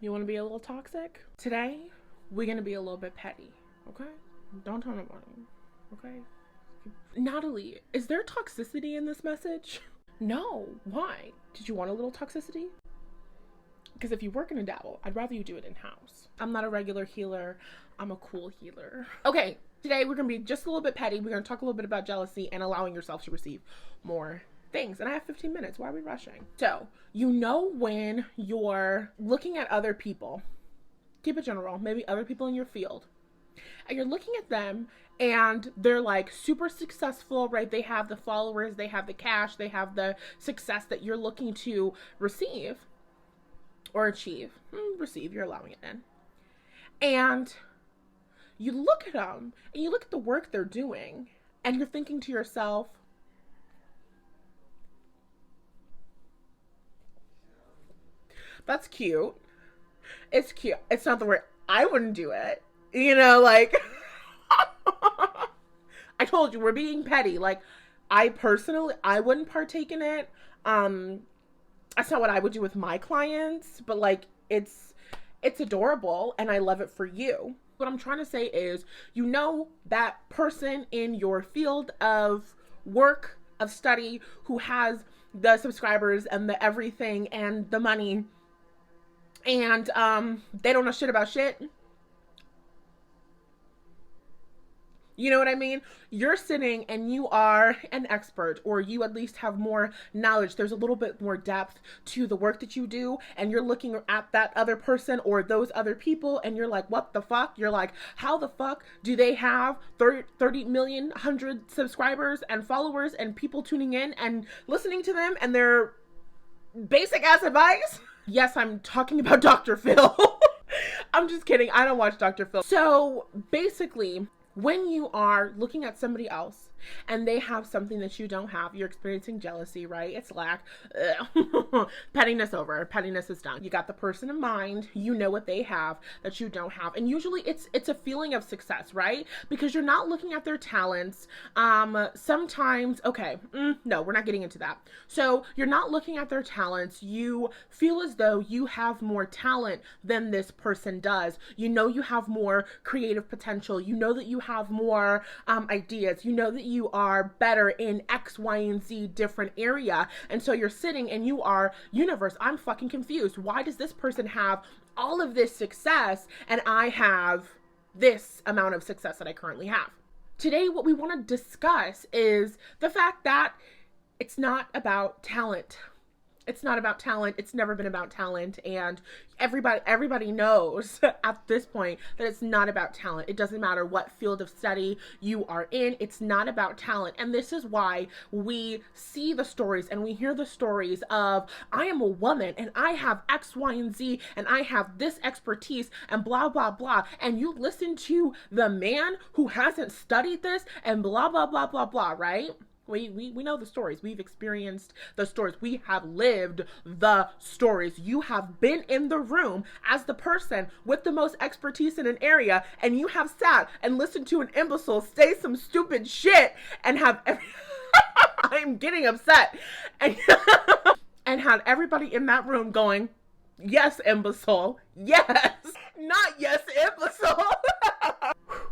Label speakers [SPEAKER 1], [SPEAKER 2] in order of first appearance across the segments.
[SPEAKER 1] You want to be a little toxic? Today, we're going to be a little bit petty, okay? Don't tell nobody, okay? Nathallie, is there toxicity in this message? No. Why? Did you want a little toxicity? Because if you work in a dabble, I'd rather you do it in-house. I'm not a regular healer. I'm a cool healer. Okay, today we're going to be just a little bit petty. We're going to talk a little bit about jealousy and allowing yourself to receive more things. And I have 15 minutes. Why are we rushing? So, you know when you're looking at other people, keep it general, maybe other people in your field, and you're looking at them and they're like super successful, right? They have the followers, they have the cash, they have the success that you're looking to receive or achieve. Receive, you're allowing it in. And you look at them and you look at the work they're doing and you're thinking to yourself, that's cute. It's cute. It's not the word. I wouldn't do it. You know, like, I told you, we're being petty. Like, I personally, I wouldn't partake in it. That's not what I would do with my clients, but like, it's adorable and I love it for you. What I'm trying to say is, you know, that person in your field of work, of study, who has the subscribers and the everything and the money, and they don't know shit about shit. You know what I mean? You're sitting and you are an expert, or you at least have more knowledge. There's a little bit more depth to the work that you do, and you're looking at that other person or those other people and you're like, what the fuck? You're like, how the fuck do they have 30 million, 100 subscribers and followers and people tuning in and listening to them and their basic ass advice? Yes, I'm talking about Dr. Phil. I'm just kidding. I don't watch Dr. Phil. So basically, when you are looking at somebody else and they have something that you don't have, you're experiencing jealousy, right? It's lack. Pettiness over. Pettiness is done. You got the person in mind. You know what they have that you don't have. And usually it's a feeling of success, right? Because you're not looking at their talents. Sometimes, okay, no, we're not getting into that. So you're not looking at their talents. You feel as though you have more talent than this person does. You know you have more creative potential. You know that you have more ideas. You know that you are better in X, Y, and Z different area. And so you're sitting and you are, universe, I'm fucking confused. Why does this person have all of this success and I have this amount of success that I currently have? Today, what we want to discuss is the fact that it's not about talent. It's not about talent. It's never been about talent. And everybody knows at this point that it's not about talent. It doesn't matter what field of study you are in. It's not about talent. And this is why we see the stories and we hear the stories of, I am a woman and I have X, Y, and Z and I have this expertise and blah, blah, blah. And you listen to the man who hasn't studied this and blah, blah, blah, blah, blah, right? We know the stories. We've experienced the stories. We have lived the stories. You have been in the room as the person with the most expertise in an area, and you have sat and listened to an imbecile say some stupid shit and have I'm getting upset. And, and had everybody in that room going, yes, imbecile. Yes. Not yes, imbecile.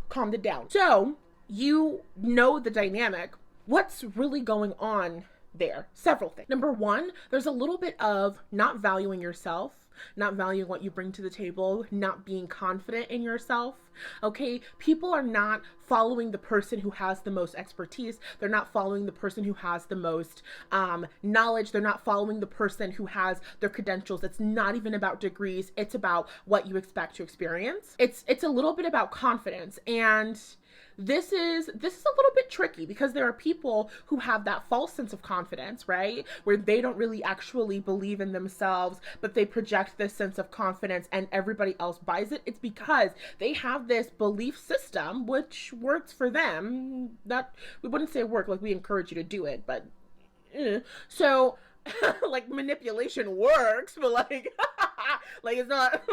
[SPEAKER 1] Calmed it down. So, you know the dynamic. What's really going on there? Several things. Number one, there's a little bit of not valuing yourself, not valuing what you bring to the table, not being confident in yourself. Okay, people are not following the person who has the most expertise. They're not following the person who has the most knowledge. They're not following the person who has their credentials. It's not even about degrees. It's about what you expect to experience. It's a little bit about confidence, and this is a little bit tricky because there are people who have that false sense of confidence, right? Where they don't really actually believe in themselves, but they project this sense of confidence and everybody else buys it. It's because they have this belief system which works for them. That we wouldn't say work, like we encourage you to do it, but so like manipulation works, but like like it's not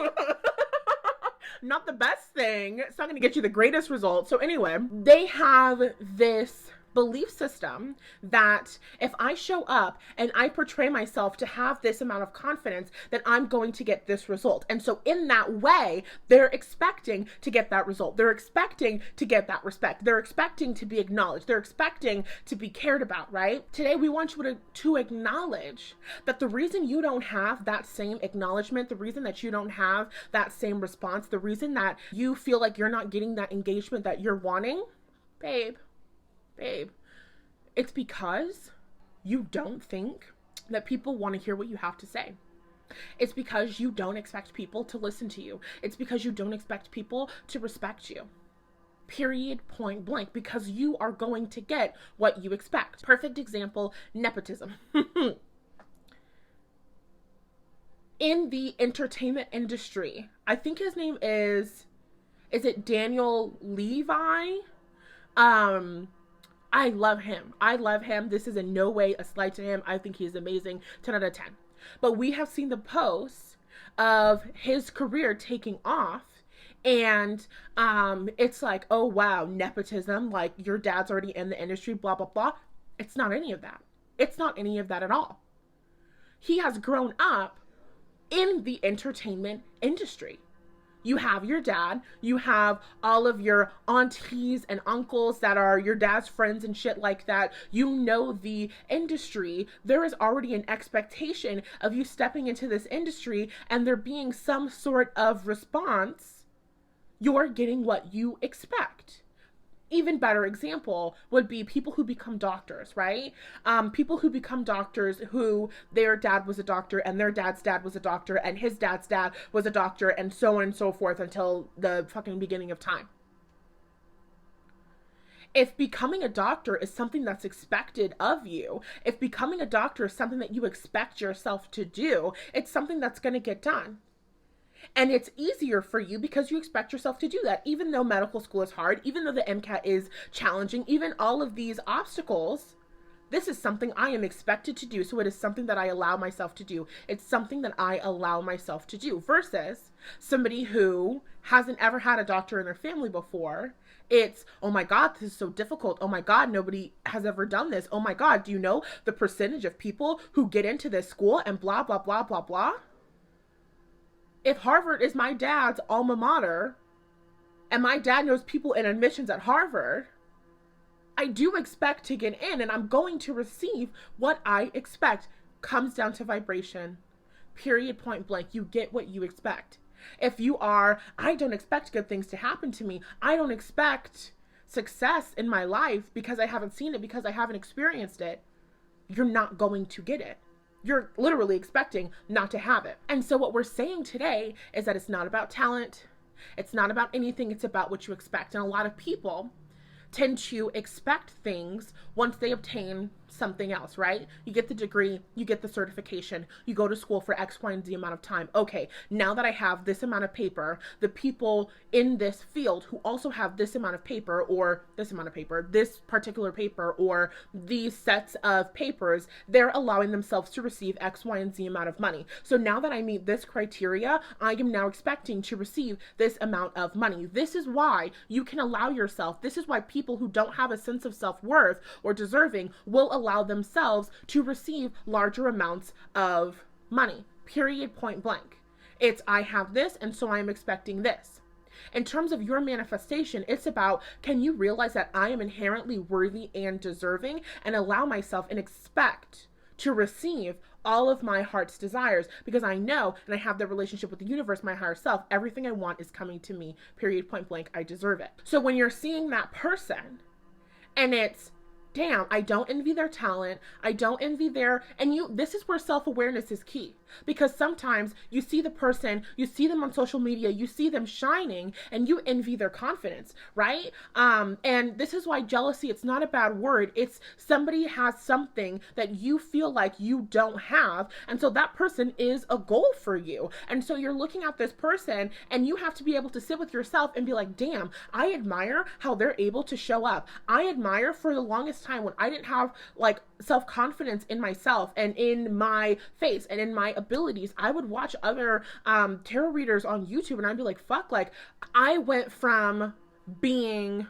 [SPEAKER 1] not the best thing. It's not going to get you the greatest results. So anyway, they have this belief system that if I show up and I portray myself to have this amount of confidence, then I'm going to get this result. And so in that way, they're expecting to get that result. They're expecting to get that respect. They're expecting to be acknowledged. They're expecting to be cared about, right? Today, we want you to acknowledge that the reason you don't have that same acknowledgement, the reason that you don't have that same response, the reason that you feel like you're not getting that engagement that you're wanting, babe, it's because you don't think that people want to hear what you have to say. It's because you don't expect people to listen to you. It's because you don't expect people to respect you. Period, point blank, because you are going to get what you expect. Perfect example, nepotism. In the entertainment industry, I think his name is it Daniel Levi? I love him. This is in no way a slight to him. I think he's amazing. 10 out of 10. But we have seen the posts of his career taking off. And it's like, oh, wow, nepotism. Like, your dad's already in the industry, blah, blah, blah. It's not any of that. It's not any of that at all. He has grown up in the entertainment industry. You have your dad, you have all of your aunties and uncles that are your dad's friends and shit like that. You know the industry. There is already an expectation of you stepping into this industry and there being some sort of response. You're getting what you expect. Even better example would be people who become doctors, right? People who become doctors who their dad was a doctor and their dad's dad was a doctor and his dad's dad was a doctor and so on and so forth until the fucking beginning of time. If becoming a doctor is something that's expected of you, if becoming a doctor is something that you expect yourself to do, it's something that's going to get done. And it's easier for you because you expect yourself to do that. Even though medical school is hard, even though the MCAT is challenging, even all of these obstacles, this is something I am expected to do. So it is something that I allow myself to do. It's something that I allow myself to do versus somebody who hasn't ever had a doctor in their family before. It's, oh my God, this is so difficult. Oh my God, nobody has ever done this. Oh my God, do you know the percentage of people who get into this school and blah, blah, blah, blah, blah? If Harvard is my dad's alma mater, and my dad knows people in admissions at Harvard, I do expect to get in, and I'm going to receive what I expect. Comes down to vibration. Period, point blank. You get what you expect. If you are, I don't expect good things to happen to me. I don't expect success in my life because I haven't seen it, because I haven't experienced it. You're not going to get it. You're literally expecting not to have it. And so what we're saying today is that it's not about talent. It's not about anything. It's about what you expect. And a lot of people tend to expect things once they obtain something else, right? You get the degree, you get the certification, you go to school for X, Y, and Z amount of time. Okay, now that I have this amount of paper, the people in this field who also have this amount of paper or this amount of paper, this particular paper or these sets of papers, they're allowing themselves to receive X, Y, and Z amount of money. So now that I meet this criteria, I am now expecting to receive this amount of money. This is why you can allow yourself, this is why people who don't have a sense of self-worth or deserving will allow themselves to receive larger amounts of money. Period, point blank. It's, I have this, and so I'm expecting this. In terms of your manifestation, it's about, can you realize that I am inherently worthy and deserving, and allow myself and expect to receive all of my heart's desires, because I know, and I have the relationship with the universe, my higher self, everything I want is coming to me. Period, point blank. I deserve it. So when you're seeing that person and it's, damn, I don't envy their talent. I don't envy their, and this is where self-awareness is key. Because sometimes you see the person, you see them on social media, you see them shining, and you envy their confidence, right? And this is why jealousy, it's not a bad word. It's somebody has something that you feel like you don't have, and so that person is a goal for you. And so you're looking at this person, and you have to be able to sit with yourself and be like, damn, I admire how they're able to show up. I admire, for the longest time when I didn't have like self-confidence in myself and in my face and in my abilities, I would watch other tarot readers on YouTube and I'd be like, fuck, like I went from being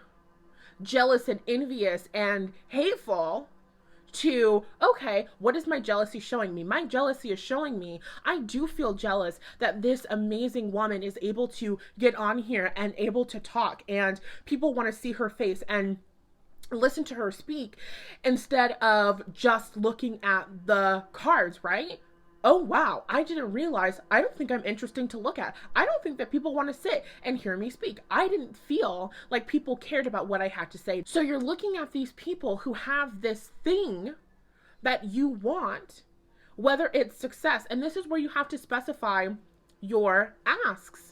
[SPEAKER 1] jealous and envious and hateful to, okay, what is my jealousy showing me? My jealousy is showing me I do feel jealous that this amazing woman is able to get on here and able to talk, and people want to see her face and listen to her speak instead of just looking at the cards, right? Oh wow, I didn't realize, I don't think I'm interesting to look at. I don't think that people want to sit and hear me speak. I didn't feel like people cared about what I had to say. So you're looking at these people who have this thing that you want, whether it's success. And this is where you have to specify your asks.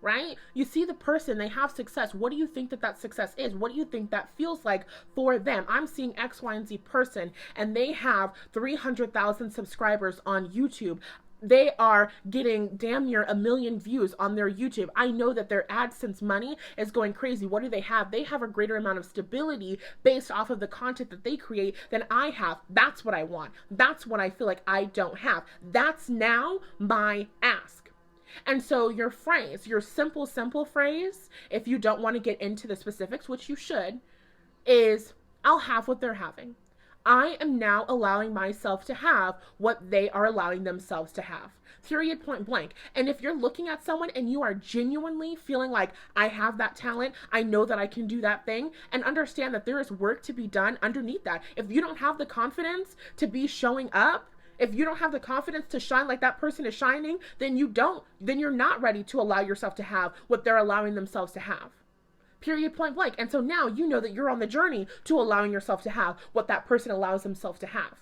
[SPEAKER 1] Right? You see the person, they have success. What do you think that that success is? What do you think that feels like for them? I'm seeing X, Y, and Z person, and they have 300,000 subscribers on YouTube. They are getting damn near 1 million views on their YouTube. I know that their AdSense money is going crazy. What do they have? They have a greater amount of stability based off of the content that they create than I have. That's what I want. That's what I feel like I don't have. That's now my ask. And so your phrase, your simple phrase, if you don't want to get into the specifics, which you should, is I'll have what they're having. I am now allowing myself to have what they are allowing themselves to have. Period, point blank. And if you're looking at someone and you are genuinely feeling like I have that talent, I know that I can do that thing, and understand that there is work to be done underneath that. If you don't have the confidence to be showing up, if you don't have the confidence to shine like that person is shining, then you're not ready to allow yourself to have what they're allowing themselves to have. Period, point blank. And so now you know that you're on the journey to allowing yourself to have what that person allows themselves to have.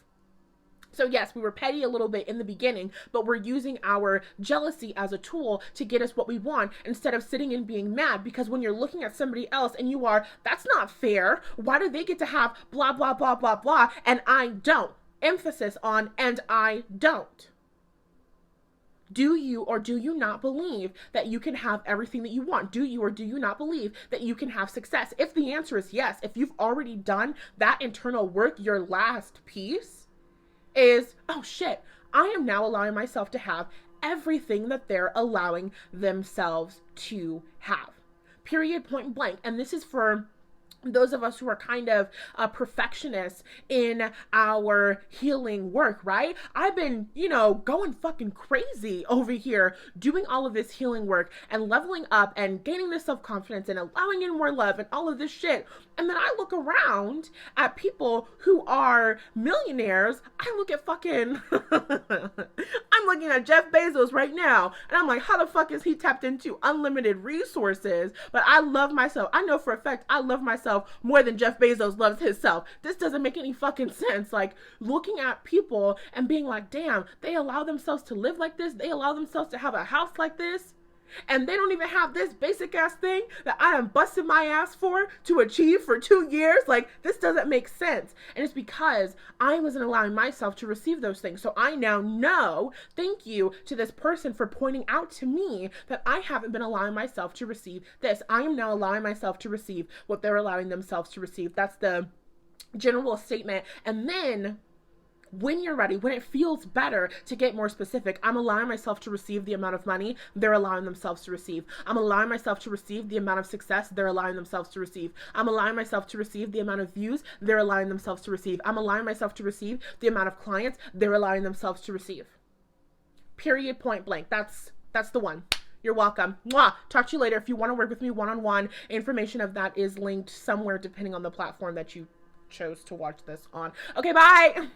[SPEAKER 1] So yes, we were petty a little bit in the beginning, but we're using our jealousy as a tool to get us what we want instead of sitting and being mad, because when you're looking at somebody else and you are, that's not fair. Why do they get to have blah, blah, blah, blah, blah, and I don't? Emphasis on, and I don't. Do you or do you not believe that you can have everything that you want? Do you or do you not believe that you can have success? If the answer is yes, if you've already done that internal work, your last piece is, oh shit, I am now allowing myself to have everything that they're allowing themselves to have. Period, point blank. And this is for those of us who are kind of perfectionists in our healing work, right? I've been, going fucking crazy over here doing all of this healing work and leveling up and gaining this self-confidence and allowing in more love and all of this shit. And then I look around at people who are millionaires. I look at fucking, I'm looking at Jeff Bezos right now. And I'm like, how the fuck is he tapped into unlimited resources? But I love myself. I know for a fact I love myself more than Jeff Bezos loves himself. This doesn't make any fucking sense. Like, looking at people and being like, damn, they allow themselves to live like this. They allow themselves to have a house like this. And they don't even have this basic ass thing that I am busting my ass for to achieve for 2 years. Like, this doesn't make sense. And it's because I wasn't allowing myself to receive those things. So I now know, thank you to this person for pointing out to me that I haven't been allowing myself to receive this. I am now allowing myself to receive what they're allowing themselves to receive. That's the general statement. And then when you're ready, when it feels better to get more specific, I'm allowing myself to receive the amount of money they're allowing themselves to receive. I'm allowing myself to receive the amount of success they're allowing themselves to receive. I'm allowing myself to receive the amount of views they're allowing themselves to receive. I'm allowing myself to receive the amount of clients they're allowing themselves to receive. Period, point blank. That's the one. You're welcome. Mwah. Talk to you later. If you want to work with me one-on-one, information of that is linked somewhere depending on the platform that you chose to watch this on. Okay, bye.